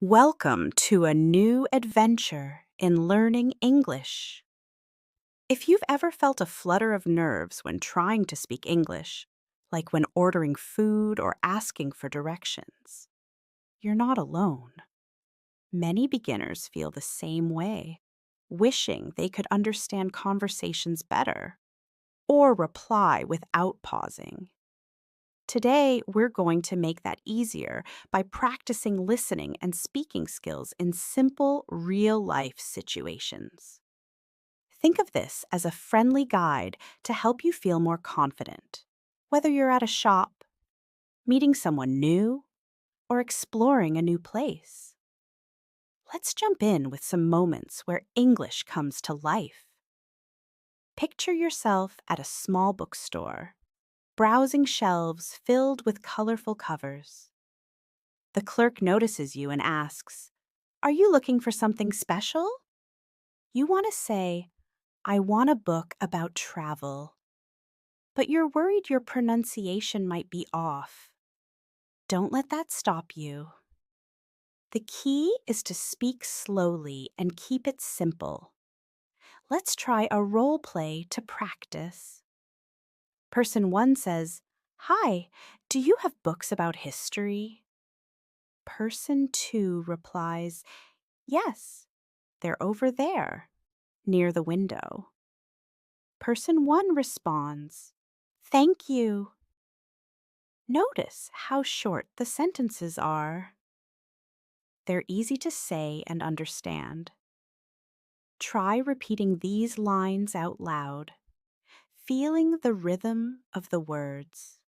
Welcome to a new adventure in learning English. If you've ever felt a flutter of nerves when trying to speak English, like when ordering food or asking for directions, you're not alone. Many beginners feel the same way, wishing they could understand conversations better or reply without pausing. Today, we're going to make that easier by practicing listening and speaking skills in simple, real life situations. Think of this as a friendly guide to help you feel more confident, whether you're at a shop, meeting someone new, or exploring a new place. Let's jump in with some moments where English comes to life. Picture yourself at a small bookstore, browsing shelves filled with colorful covers. The clerk notices you and asks, "Are you looking for something special?" You want to say, "I want a book about travel," but you're worried your pronunciation might be off. Don't let that stop you. The key is to speak slowly and keep it simple. Let's try a role play to practice. Person 1 says, "Hi, do you have books about history?" Person 2 replies, "Yes, they're over there, near the window." Person 1 responds, "Thank you." Notice how short the sentences are. They're easy to say and understand. Try repeating these lines out loud, feeling the rhythm of the words.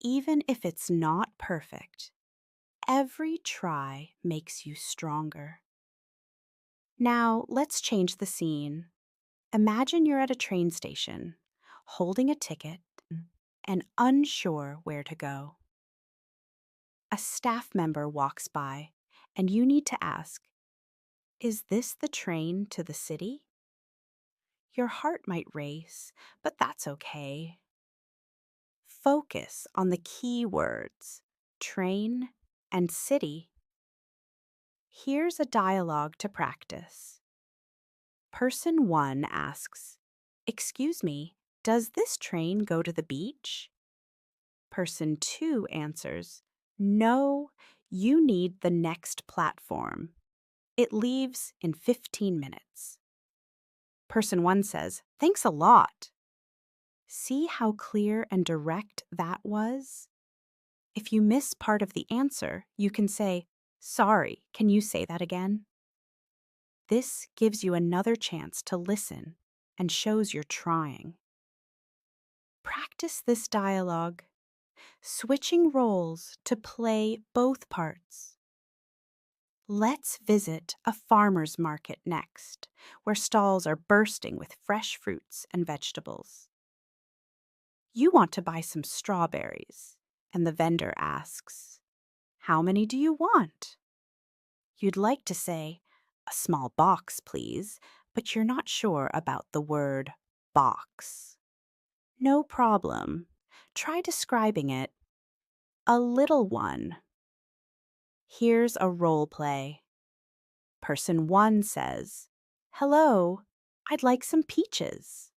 Even if it's not perfect, every try makes you stronger. Now, let's change the scene. Imagine you're at a train station, holding a ticket and unsure where to go. A staff member walks by, and you need to ask, "Is this the train to the city?" Your heart might race, but that's okay. Focus on the key words, train and city. Here's a dialogue to practice. Person 1 asks, "Excuse me, does this train go to the beach?" Person 2 answers, "No, you need the next platform. It leaves in 15 minutes." Person 1 says, "Thanks a lot." See how clear and direct that was? If you miss part of the answer, you can say, "Sorry, can you say that again?" This gives you another chance to listen and shows you're trying. Practice this dialogue, switching roles to play both parts. Let's visit a farmer's market next, where stalls are bursting with fresh fruits and vegetables. You want to buy some strawberries, and the vendor asks, "How many do you want?" You'd like to say, "A small box, please," but you're not sure about the word box. No problem. Try describing it. "A little one." Here's a role play. Person 1 says, "Hello, I'd like some peaches."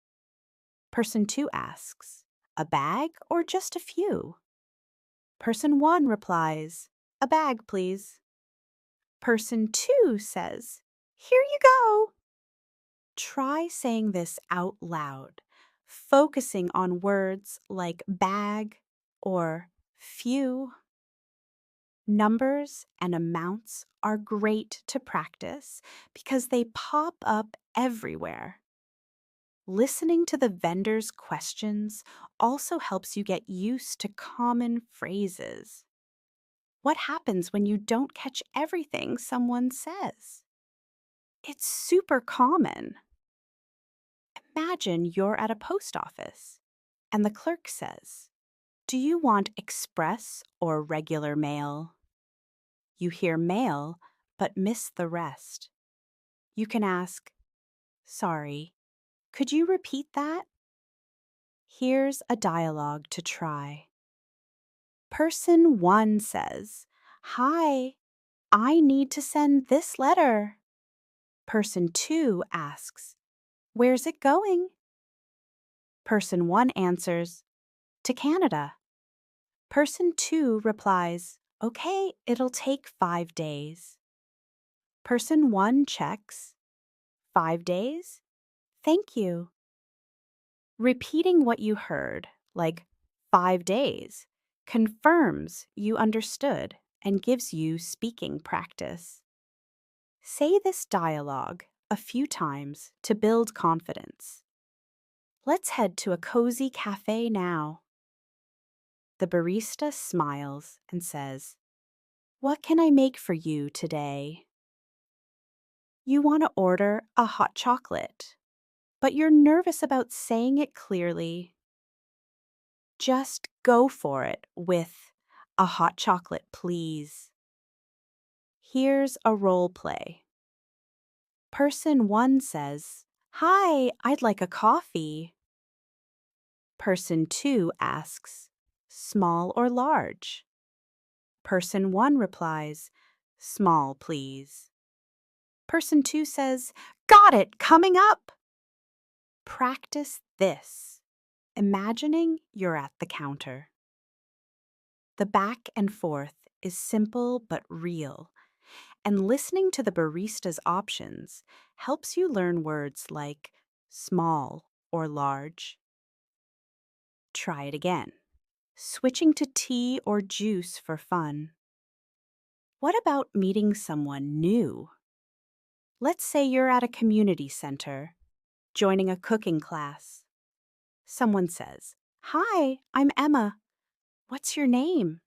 Person 2 asks, "A bag or just a few?" Person 1 replies, "A bag, please." Person 2 says, "Here you go." Try saying this out loud, focusing on words like bag or few. Numbers and amounts are great to practice because they pop up everywhere. Listening to the vendor's questions also helps you get used to common phrases. What happens when you don't catch everything someone says? It's super common. Imagine you're at a post office and the clerk says, "Do you want express or regular mail?" You hear mail, but miss the rest. You can ask, "Sorry, could you repeat that?" Here's a dialogue to try. Person 1 says, "Hi, I need to send this letter. Person 2 asks, where's it going? Person 1 answers, to Canada. Person 2 replies, okay, it'll take 5 days. Person 1 checks, 5 days? Thank you. Repeating what you heard, like 5 days, confirms you understood and gives you speaking practice. Say this dialogue a few times to build confidence. Let's head to a cozy café now. The barista smiles and says, what can I make for you today? You want to order a hot chocolate, but you're nervous about saying it clearly. Just go for it with a hot chocolate, please. Here's a role play. Person 1 says, hi, I'd like a coffee. Person 2 asks, small or large? Person 1 replies, small, please. Person 2 says, got it, coming up. Practice this, imagining you're at the counter. The back and forth is simple but real, and listening to the barista's options helps you learn words like small or large. Try it again, switching to tea or juice for fun. What about meeting someone new? Let's say you're at a community center, joining a cooking class. Someone says, hi, I'm Emma. What's your name?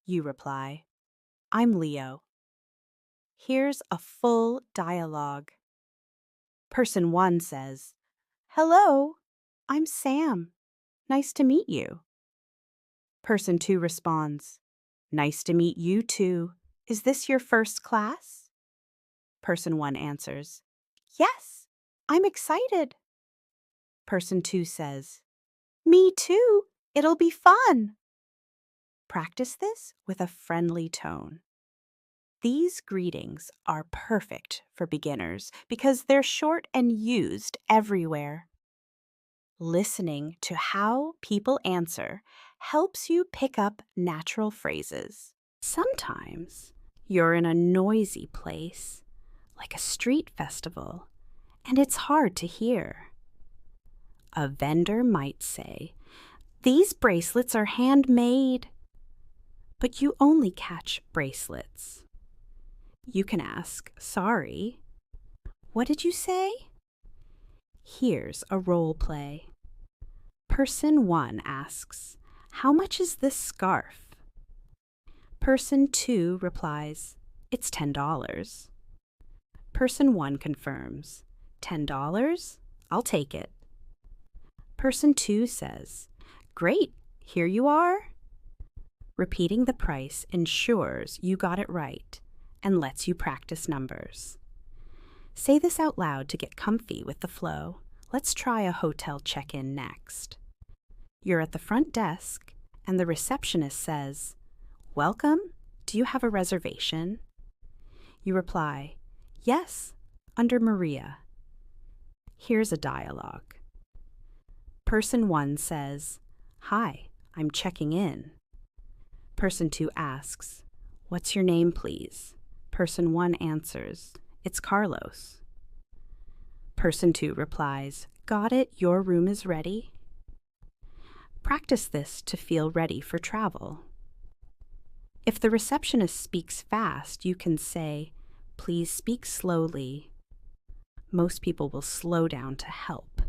You reply, I'm Leo. Here's a full dialogue. Person 1 says, hello, I'm Sam. Nice to meet you. Person 2 responds, nice to meet you too. Is this your first class? Person 1 answers, yes, I'm excited. Person 2 says, me too. It'll be fun. Practice this with a friendly tone. These greetings are perfect for beginners because they're short and used everywhere. Listening to how people answer helps you pick up natural phrases. Sometimes you're in a noisy place, like a street festival, and it's hard to hear. A vendor might say, these bracelets are handmade, but you only catch bracelets. You can ask, sorry, what did you say? Here's a role play. Person 1 asks, how much is this scarf? Person 2 replies, it's $10. Person 1 confirms, $10? I'll take it. Person 2 says, great, here you are. Repeating the price ensures you got it right and lets you practice numbers. Say this out loud to get comfy with the flow. Let's try a hotel check-in next. You're at the front desk and the receptionist says, welcome, do you have a reservation? You reply, yes, under Maria. Here's a dialogue. Person 1 says, hi, I'm checking in. Person 2 asks, what's your name, please? Person 1 answers, it's Carlos. Person 2 replies, got it, your room is ready. Practice this to feel ready for travel. If the receptionist speaks fast, you can say, please speak slowly. Most people will slow down to help.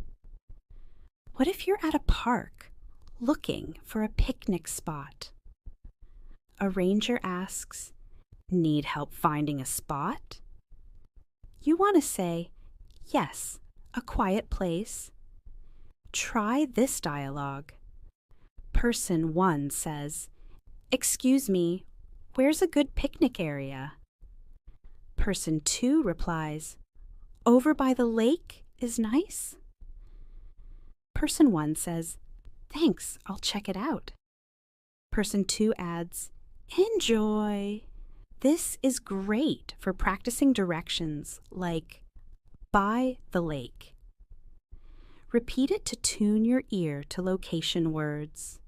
What if you're at a park looking for a picnic spot? A ranger asks, need help finding a spot? You want to say, yes, a quiet place. Try this dialogue. Person 1 says, excuse me, where's a good picnic area? Person 2 replies, over by the lake is nice. Person 1 says, thanks, I'll check it out. Person 2 adds, enjoy. This is great for practicing directions like by the lake. Repeat it to tune your ear to location words.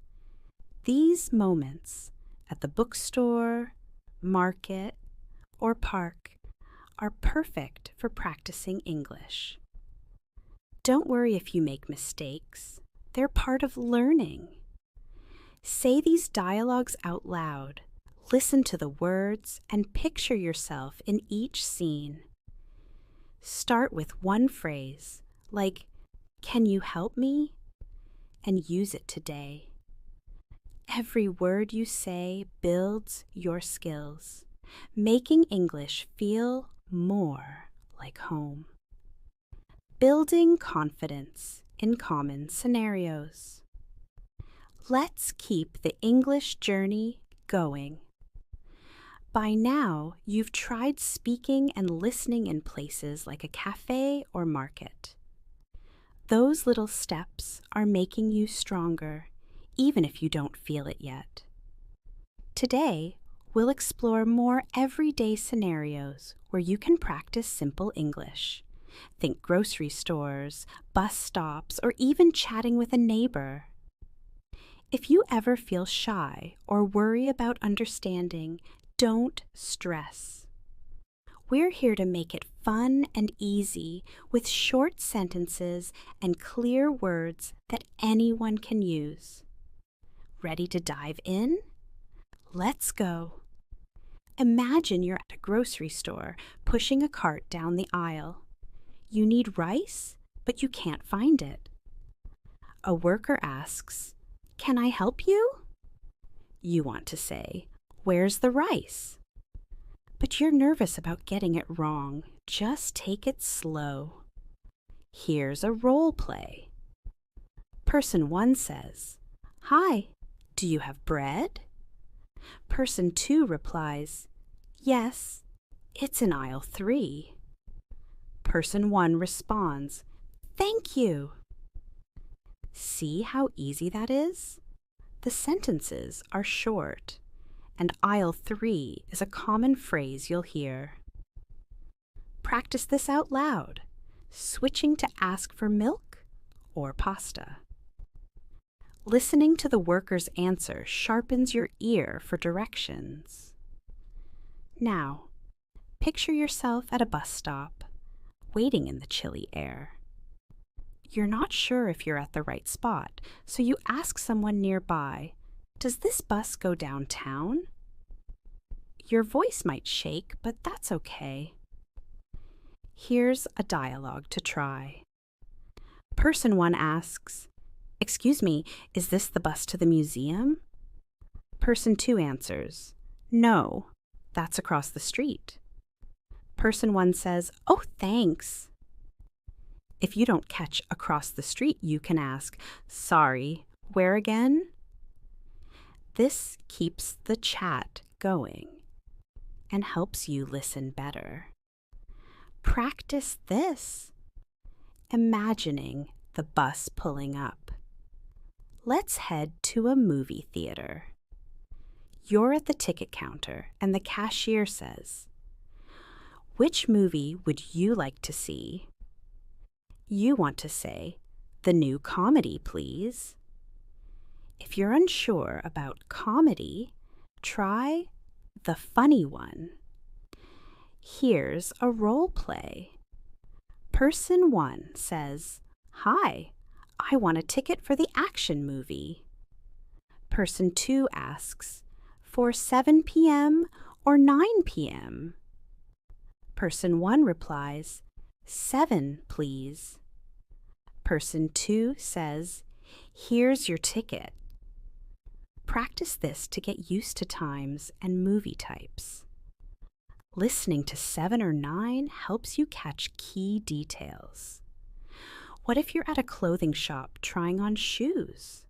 These moments at the bookstore, market, or park are perfect for practicing English. Don't worry if you make mistakes. They're part of learning. Say these dialogues out loud. Listen to the words and picture yourself in each scene. Start with one phrase, like, "Can you help me?" and use it today. Every word you say builds your skills, making English feel more like home. Building confidence in common scenarios. Let's keep the English journey going. By now, you've tried speaking and listening in places like a café or market. Those little steps are making you stronger, even if you don't feel it yet. Today, we'll explore more everyday scenarios where you can practice simple English. Think grocery stores, bus stops, or even chatting with a neighbor. If you ever feel shy or worry about understanding, don't stress. We're here to make it fun and easy with short sentences and clear words that anyone can use. Ready to dive in? Let's go. Imagine you're at a grocery store pushing a cart down the aisle. You need rice, but you can't find it. A worker asks, "Can I help you?" You want to say, "Where's the rice?" But you're nervous about getting it wrong. Just take it slow. Here's a role play. Person 1 says, "Hi, do you have bread?" Person 2 replies, "Yes, it's in aisle 3. Person 1 responds, "Thank you." See how easy that is? The sentences are short, and aisle 3 is a common phrase you'll hear. Practice this out loud, switching to ask for milk or pasta. Listening to the worker's answer sharpens your ear for directions. Now, picture yourself at a bus stop, waiting in the chilly air. You're not sure if you're at the right spot, so you ask someone nearby, "Does this bus go downtown?" Your voice might shake, but that's okay. Here's a dialogue to try. Person 1 asks, "Excuse me, is this the bus to the museum?" Person 2 answers, "No, that's across the street." Person 1 says, "Oh, thanks." If you don't catch across the street, you can ask, "Sorry, where again?" This keeps the chat going and helps you listen better. Practice this. Imagining the bus pulling up. Let's head to a movie theater. You're at the ticket counter and the cashier says, "Which movie would you like to see?" You want to say, "The new comedy, please." If you're unsure about comedy, try the funny one. Here's a role play. Person 1 says, "Hi, I want a ticket for the action movie." Person 2 asks, "For 7 p.m. or 9 p.m.?" Person 1 replies, "7, please." Person 2 says, "Here's your ticket." Practice this to get used to times and movie types. Listening to 7 or 9 helps you catch key details. What if you're at a clothing shop trying on shoes?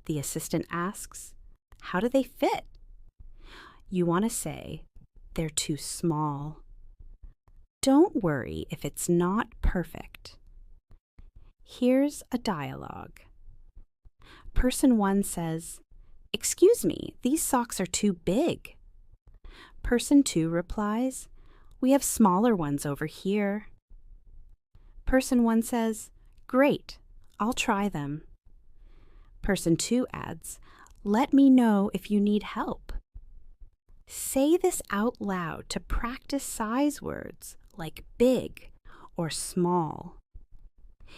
The assistant asks, "How do they fit?" You want to say, "They're too small." Don't worry if it's not perfect. Here's a dialogue. Person 1 says, "Excuse me, these socks are too big." Person 2 replies, "We have smaller ones over here." Person 1 says, "Great, I'll try them." Person 2 adds, "Let me know if you need help." Say this out loud to practice size words like big or small.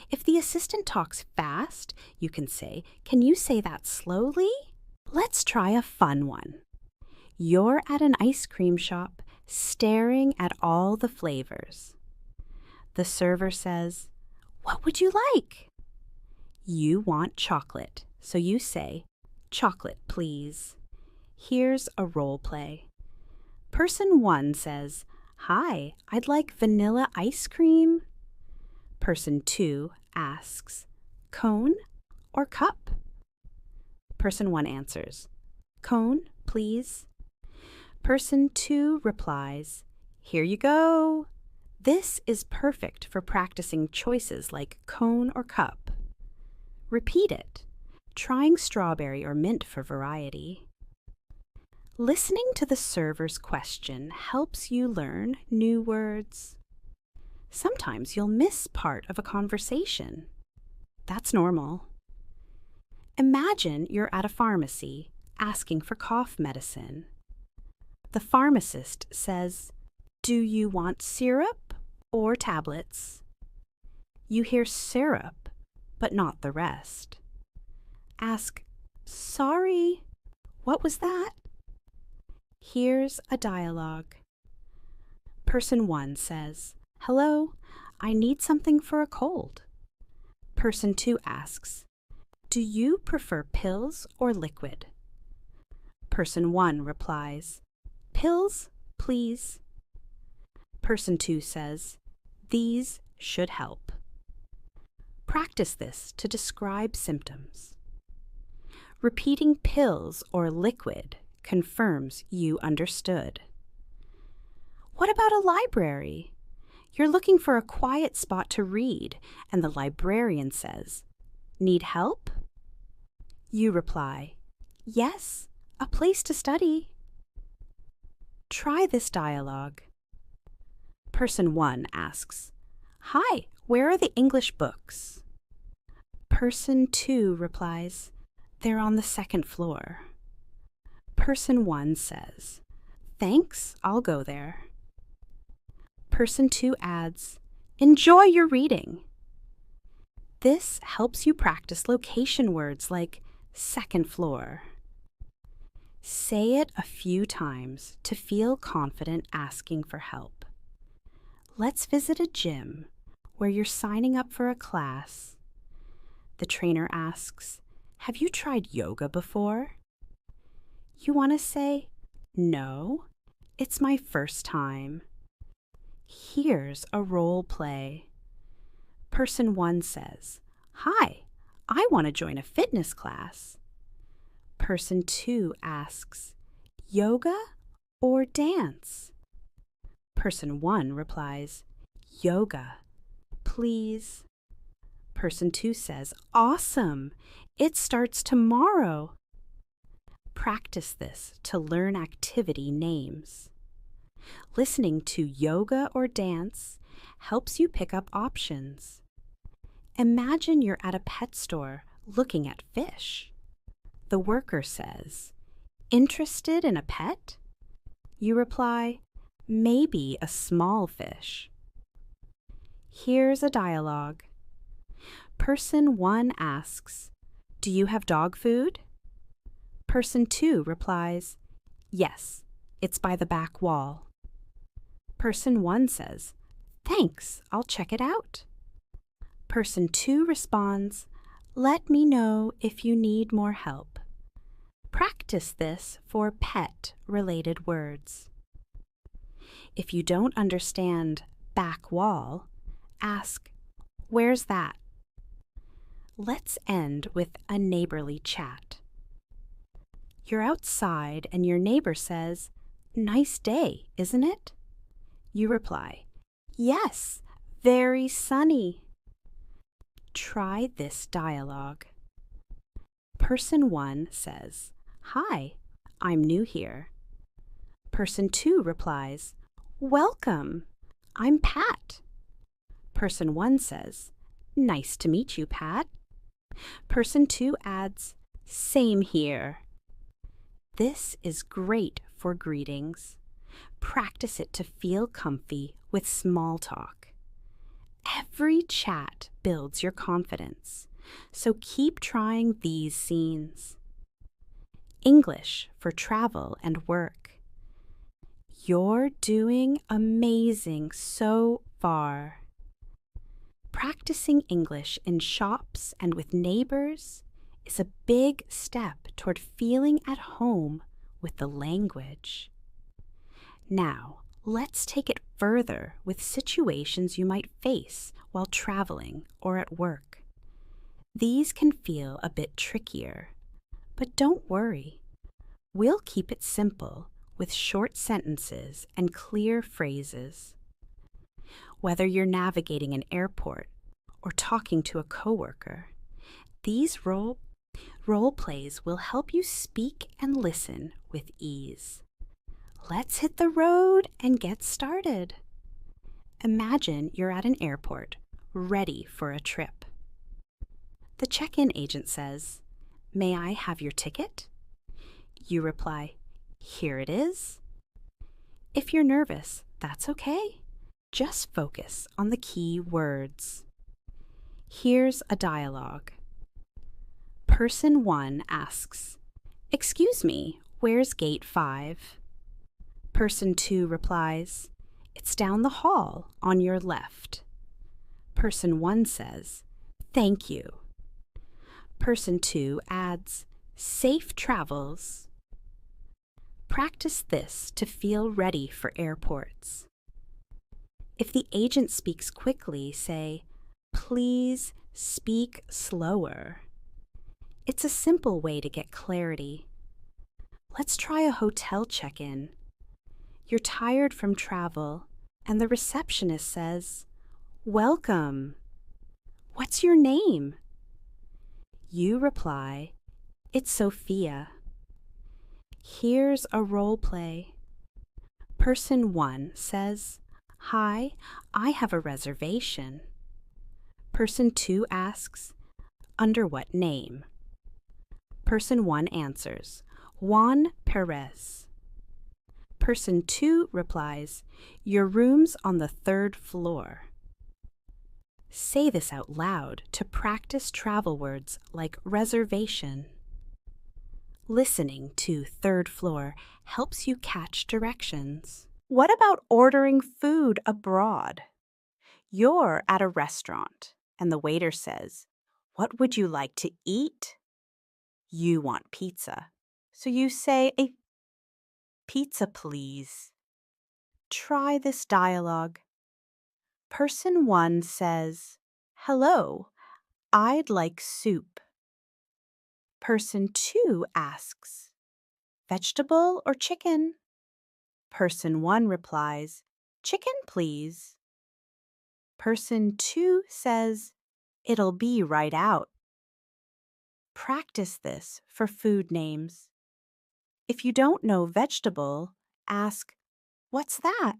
If the assistant talks fast, you can say, "Can you say that slowly?" Let's try a fun one. You're at an ice cream shop, staring at all the flavors. The server says, "What would you like?" You want chocolate, so you say, "Chocolate, please." Here's a role play. Person 1 says, "Hi, I'd like vanilla ice cream." Person 2 asks, "Cone or cup?" Person 1 answers, "Cone, please." Person 2 replies, "Here you go." This is perfect for practicing choices like cone or cup. Repeat it, trying strawberry or mint for variety. Listening to the server's question helps you learn new words. Sometimes you'll miss part of a conversation. That's normal. Imagine you're at a pharmacy asking for cough medicine. The pharmacist says, "Do you want syrup or tablets?" You hear syrup, but not the rest. Ask, "Sorry, what was that?" Here's a dialogue. Person 1 says, "Hello, I need something for a cold." Person 2 asks, "Do you prefer pills or liquid?" Person 1 replies, "Pills, please." Person 2 says, "These should help." Practice this to describe symptoms. Repeating pills or liquid confirms you understood. What about a library? You're looking for a quiet spot to read, and the librarian says, "Need help?" You reply, "Yes, a place to study." Try this dialogue. Person 1 asks, "Hi, where are the English books?" Person 2 replies, "They're on the second floor." Person 1 says, "Thanks, I'll go there." Person 2 adds, "Enjoy your reading." This helps you practice location words like second floor. Say it a few times to feel confident asking for help. Let's visit a gym where you're signing up for a class. The trainer asks, "Have you tried yoga before?" You want to say, "No, it's my first time." Here's a role play. Person 1 says, "Hi, I want to join a fitness class." Person 2 asks, "Yoga or dance?" Person 1 replies, "Yoga, please." Person 2 says, "Awesome! It starts tomorrow." Practice this to learn activity names. Listening to yoga or dance helps you pick up options. Imagine you're at a pet store looking at fish. The worker says, "Interested in a pet?" You reply, "Maybe a small fish." Here's a dialogue. Person 1 asks, "Do you have dog food?" Person 2 replies, "Yes, it's by the back wall." Person 1 says, "Thanks, I'll check it out." Person 2 responds, "Let me know if you need more help." Practice this for pet-related words. If you don't understand back wall, ask, "Where's that?" Let's end with a neighborly chat. You're outside and your neighbor says, "Nice day, isn't it?" You reply, "Yes, very sunny." Try this dialogue. Person 1 says, "Hi, I'm new here." Person 2 replies, "Welcome. I'm Pat." Person 1 says, "Nice to meet you, Pat." Person 2 adds, "Same here." This is great for greetings. Practice it to feel comfy with small talk. Every chat builds your confidence, so keep trying these scenes. English for travel and work. You're doing amazing so far. Practicing English in shops and with neighbors is a big step toward feeling at home with the language. Now, let's take it further with situations you might face while traveling or at work. These can feel a bit trickier, but don't worry. We'll keep it simple with short sentences and clear phrases. Whether you're navigating an airport or talking to a coworker, these role plays will help you speak and listen with ease. Let's hit the road and get started. Imagine you're at an airport, ready for a trip. The check-in agent says, "May I have your ticket?" You reply, "Here it is." If you're nervous, that's okay. Just focus on the key words. Here's a dialogue. Person 1 asks, "Excuse me, where's gate 5? Person 2 replies, "It's down the hall on your left." Person 1 says, "Thank you." Person 2 adds, "Safe travels." Practice this to feel ready for airports. If the agent speaks quickly, say, "Please speak slower." It's a simple way to get clarity. Let's try a hotel check-in. You're tired from travel, and the receptionist says, "Welcome. What's your name?" You reply, "It's Sophia." Here's a role play. Person 1 says, "Hi, I have a reservation." Person 2 asks, "Under what name?" Person 1 answers, "Juan Perez." Person 2 replies, "Your room's on the 3rd floor." Say this out loud to practice travel words like reservation. Listening to 3rd floor helps you catch directions. What about ordering food abroad? You're at a restaurant and the waiter says, "What would you like to eat?" You want pizza, so you say, "A pizza, please." Try this dialogue. Person 1 says, "Hello, I'd like soup." Person 2 asks, "Vegetable or chicken?" Person 1 replies, "Chicken, please." Person 2 says, "It'll be right out." Practice this for food names. If you don't know vegetable, ask, "What's that?"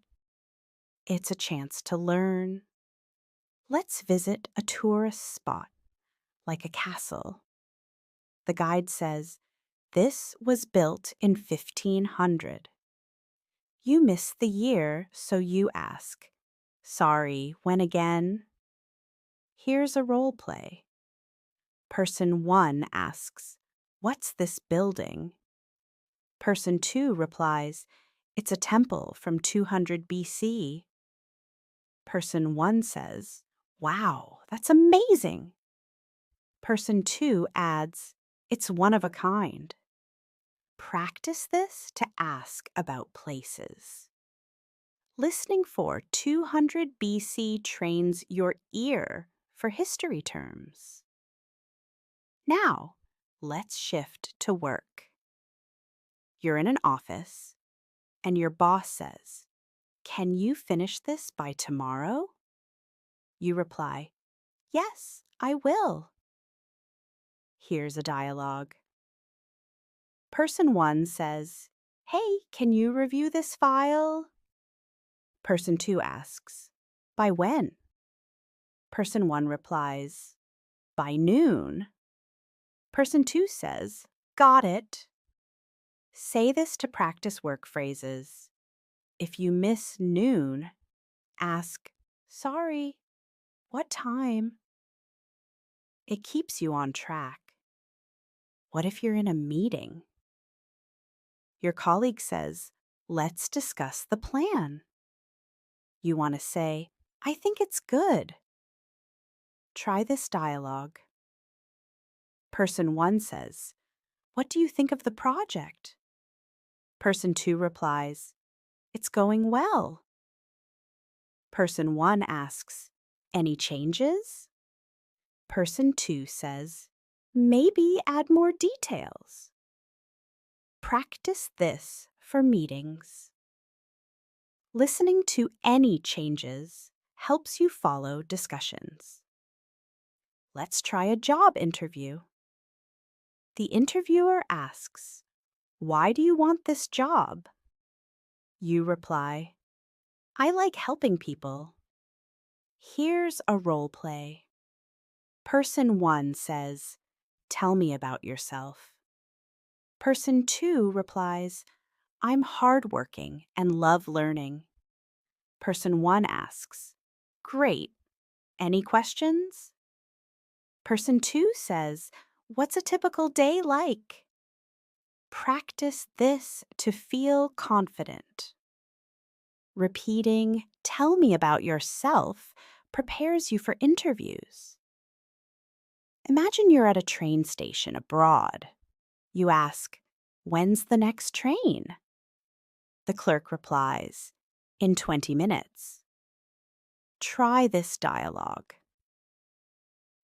It's a chance to learn. Let's visit a tourist spot, like a castle. The guide says, "This was built in 1500. You miss the year, so you ask, "Sorry, when again?" Here's a role play. Person 1 asks, "What's this building?" Person 2 replies, "It's a temple from 200 BC. Person 1 says, "Wow, that's amazing." Person 2 adds, "It's one of a kind." Practice this to ask about places. Listening for 200 BC trains your ear for history terms. Now, let's shift to work. You're in an office, and your boss says, "Can you finish this by tomorrow?" You reply, "Yes, I will." Here's a dialogue. Person 1 says, Hey, can you review this file? Person 2 asks, by when? Person 1 replies, by noon. Person 2 says, got it. Say this to practice work phrases. If you miss noon, ask, sorry, what time? It keeps you on track. What if you're in a meeting? Your colleague says, let's discuss the plan. You want to say, I think it's good. Try this dialogue. Person 1 says, what do you think of the project? Person 2 replies, it's going well. Person 1 asks, any changes? Person 2 says, maybe add more details. Practice this for meetings. Listening to any changes helps you follow discussions. Let's try a job interview. The interviewer asks, why do you want this job? You reply, I like helping people. Here's a role play. Person 1 says, tell me about yourself. Person 2 replies, I'm hardworking and love learning. Person 1 asks, great. Any questions? Person 2 says, what's a typical day like? Practice this to feel confident. Repeating, tell me about yourself, prepares you for interviews. Imagine you're at a train station abroad. You ask, when's the next train? The clerk replies, in 20 minutes. Try this dialogue.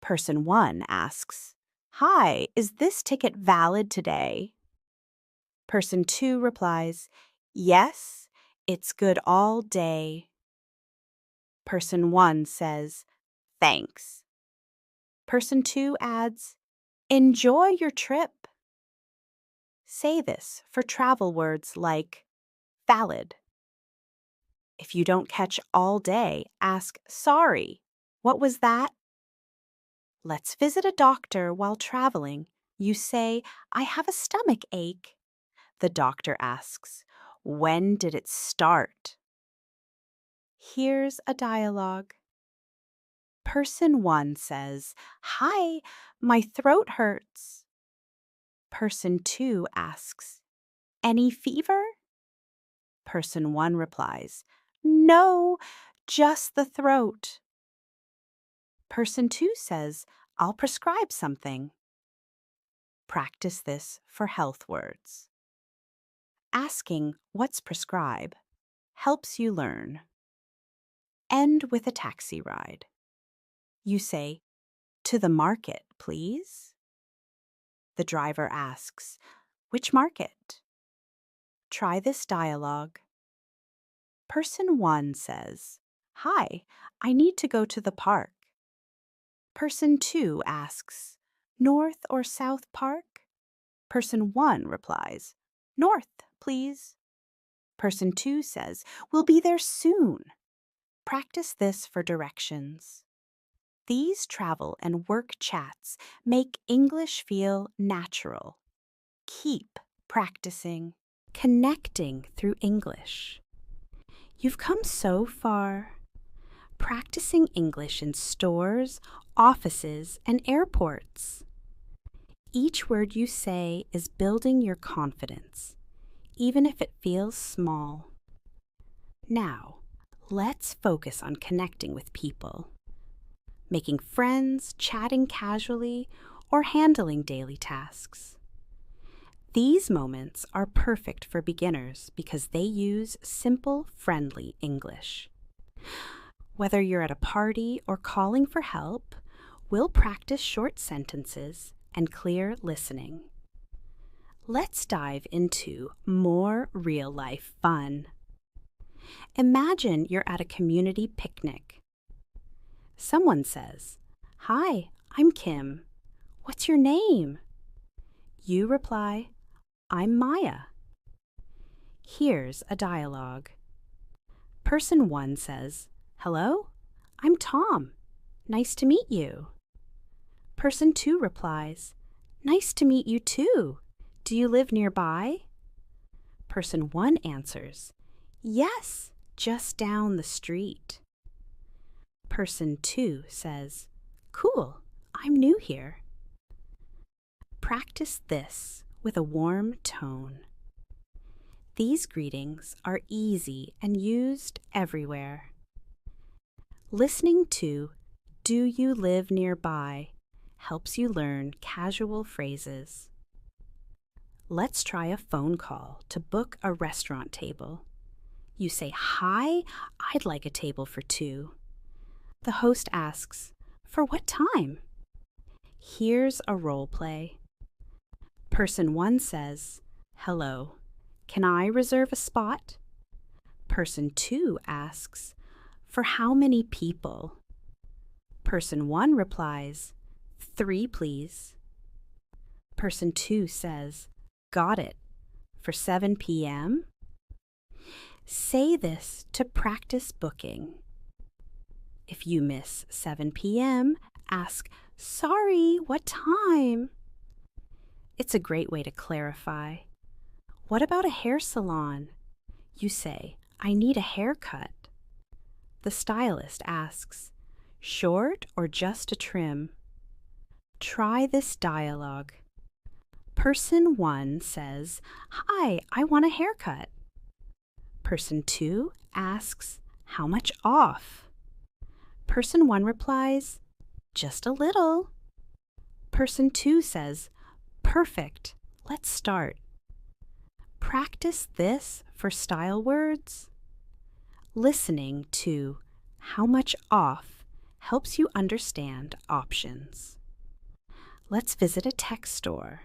Person 1 asks, hi, is this ticket valid today? Person 2 replies, yes, it's good all day. Person 1 says, thanks. Person 2 adds, enjoy your trip. Say this for travel words like valid. If you don't catch all day, ask, sorry, what was that? Let's visit a doctor while traveling. You say, I have a stomach ache. The doctor asks, when did it start? Here's a dialogue. Person 1 says, hi, my throat hurts. Person 2 asks, any fever? Person 1 replies, no, just the throat. Person 2 says, I'll prescribe something. Practice this for health words. Asking what's prescribed helps you learn. End with a taxi ride. You say, to the market, please. The driver asks, which market? Try this dialogue. Person 1 says, hi, I need to go to the park. Person 2 asks, North or South Park? Person 1 replies, North, please. Person 2 says, we'll be there soon. Practice this for directions. These travel and work chats make English feel natural. Keep practicing, connecting through English. You've come so far. Practicing English in stores, offices, and airports. Each word you say is building your confidence, even if it feels small. Now, let's focus on connecting with people, making friends, chatting casually, or handling daily tasks. These moments are perfect for beginners because they use simple, friendly English. Whether you're at a party or calling for help, we'll practice short sentences and clear listening. Let's dive into more real-life fun. Imagine you're at a community picnic. Someone says, hi, I'm Kim. What's your name? You reply, I'm Maya. Here's a dialogue. Person 1 says, "Hello, I'm Tom. Nice to meet you." Person 2 replies, "Nice to meet you too. Do you live nearby?" Person 1 answers, "Yes, just down the street." Person 2 says, "Cool, I'm new here." Practice this with a warm tone. These greetings are easy and used everywhere. Listening to "Do you live nearby" helps you learn casual phrases. Let's try a phone call to book a restaurant table. You say, "Hi, I'd like a table for 2." The host asks, "For what time?" Here's a role play. Person 1 says, "Hello, can I reserve a spot?" Person 2 asks, "For how many people?" Person 1 replies, "3, please." Person 2 says, "Got it. For 7 p.m.?" Say this to practice booking. If you miss 7 p.m., ask, "Sorry, what time?" It's a great way to clarify. What about a hair salon? You say, "I need a haircut." The stylist asks, "Short or just a trim?" Try this dialogue. Person 1 says, "Hi, I want a haircut." Person 2 asks, "How much off?" Person 1 replies, "Just a little." Person 2 says, "Perfect, let's start." Practice this for style words. Listening to "How much off" helps you understand options. Let's visit a tech store.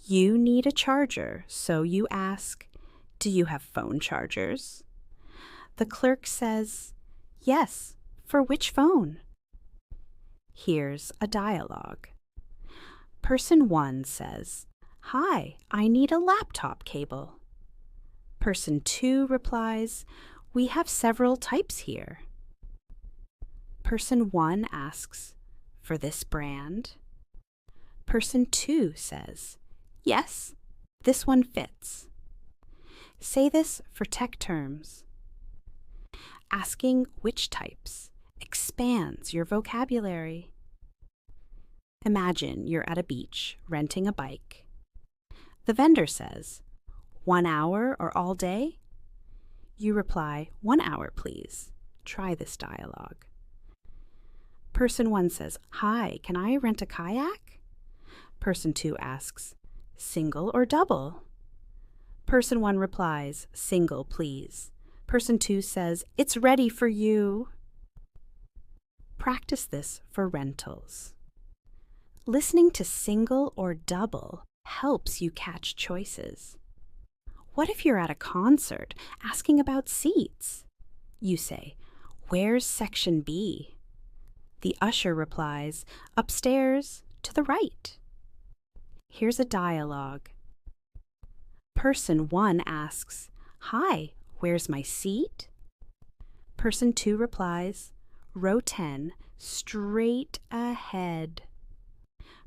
You need a charger, so you ask, "Do you have phone chargers?" The clerk says, "Yes, for which phone?" Here's a dialogue. Person 1 says, "Hi, I need a laptop cable." Person 2 replies, "We have several types here." Person 1 asks, "For this brand?" Person 2 says, "Yes, this one fits." Say this for tech terms. Asking which types expands your vocabulary. Imagine you're at a beach renting a bike. The vendor says, "1 hour or all day?" You reply, "1 hour, please." Try this dialogue. Person 1 says, "Hi, can I rent a kayak?" Person 2 asks, "Single or double?" Person 1 replies, "Single, please." Person 2 says, "It's ready for you." Practice this for rentals. Listening to single or double helps you catch choices. What if you're at a concert asking about seats? You say, "Where's section B?" The usher replies, "Upstairs to the right." Here's a dialogue. Person 1 asks, "Hi, where's my seat?" Person 2 replies, "Row 10, straight ahead."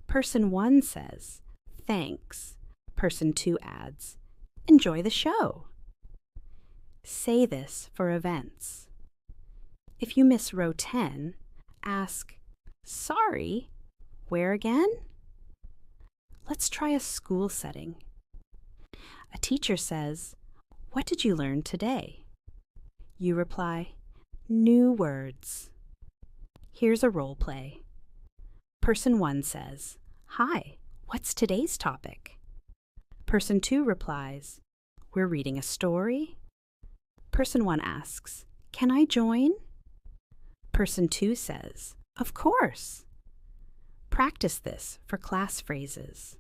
Person 1 says, "Thanks." Person 2 adds, "Enjoy the show." Say this for events. If you miss row 10, ask, "Sorry, where again?" Let's try a school setting. A teacher says, "What did you learn today?" You reply, "New words." Here's a role play. Person 1 says, "Hi, what's today's topic?" Person 2 replies, "We're reading a story." Person 1 asks, "Can I join?" Person 2 says, "Of course." Practice this for class phrases.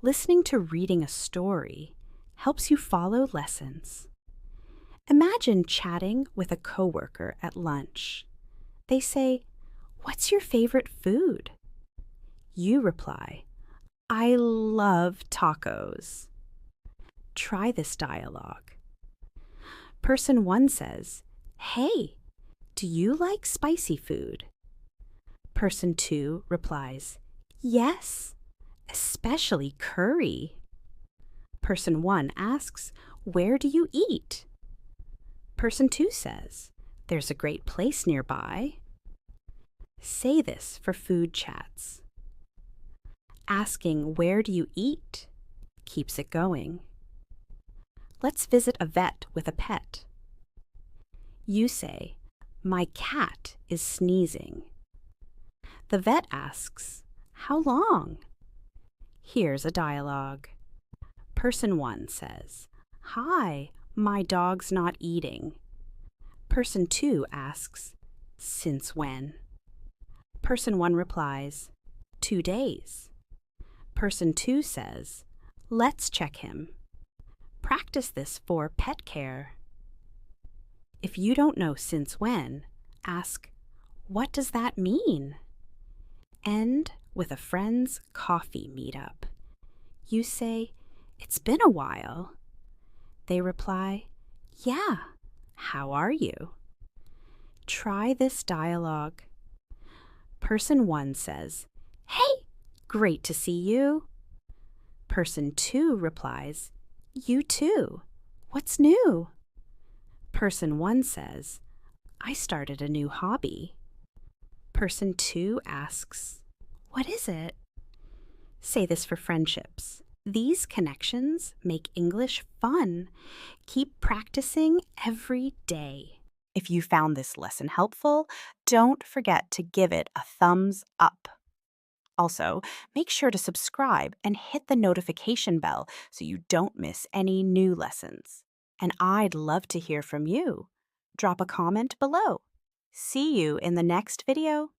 Listening to reading a story helps you follow lessons. Imagine chatting with a coworker at lunch. They say, "What's your favorite food?" You reply, "I love tacos." Try this dialogue. Person 1 says, "Hey, do you like spicy food?" Person 2 replies, "Yes, especially curry." Person 1 asks, "Where do you eat?" Person 2 says, "There's a great place nearby." Say this for food chats. Asking, "Where do you eat?" keeps it going. Let's visit a vet with a pet. You say, "My cat is sneezing." The vet asks, "How long?" Here's a dialogue. Person 1 says, "Hi, my dog's not eating." Person 2 asks, "Since when?" Person 1 replies, 2 days. Person 2 says, "Let's check him." Practice this for pet care. If you don't know since when, ask, "What does that mean?" End with a friend's coffee meetup. You say, "It's been a while." They reply, "Yeah, how are you?" Try this dialogue. Person 1 says, "Hey, great to see you." Person 2 replies, "You too. What's new?" Person 1 says, "I started a new hobby." Person 2 asks, "What is it?" Say this for friendships. These connections make English fun. Keep practicing every day. If you found this lesson helpful, don't forget to give it a thumbs up. Also, make sure to subscribe and hit the notification bell so you don't miss any new lessons. And I'd love to hear from you. Drop a comment below. See you in the next video.